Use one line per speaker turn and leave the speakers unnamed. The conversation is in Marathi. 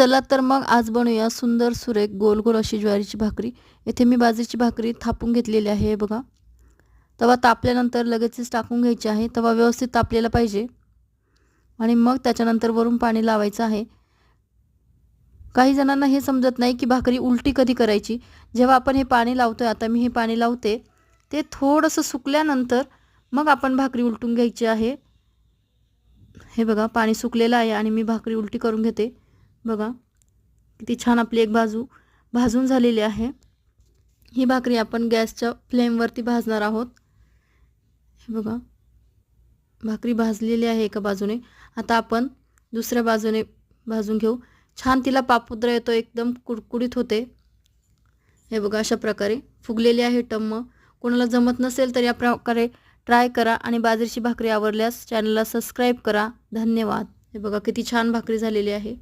चला तर मग आज बनवूया सुंदर सुरेख गोल गोल अशी ज्वारीची भाकरी। इथे मी बाजरीची भाकरी थापून घेतलेली आहे हे बघा। तवा तापल्यानंतर लगेचच टाकून घ्यायची आहे। तवा व्यवस्थित तापलेला पाहिजे आणि मग त्याच्यानंतर वरून पाणी लावायचं आहे। काही जणांना हे समजत नाही की भाकरी उलटी कधी करायची। जेव्हा आपण हे पाणी लावतोय, आता मी हे पाणी लावते, ते थोडंसं सुकल्यानंतर मग आपण भाकरी उलटून घ्यायची आहे। हे बघा पाणी सुकलेलं आहे आणि मी भाकरी उलटी करून घेते। बघा किती छान आपली एक बाजू भाजून झालेली आहे। ही भाकरी आपण गॅसच्या फ्लेमवरती भाजणार आहोत। हे बघा भाकरी भाजलेली आहे एका बाजूने। आता आपण दुसऱ्या बाजूने भाजून घेऊ। छान तिला पापुद्रा येतो, एकदम कुडकुडीत होते। हे बघा अशा प्रकारे फुगलेली आहे टम्म। कोणाला जमत नसेल तर या प्रकारे ट्राय करा आणि बाजरीची भाकरी आवडल्यास चॅनलला सबस्क्राइब करा। धन्यवाद। हे बघा किती छान भाकरी झालेली आहे।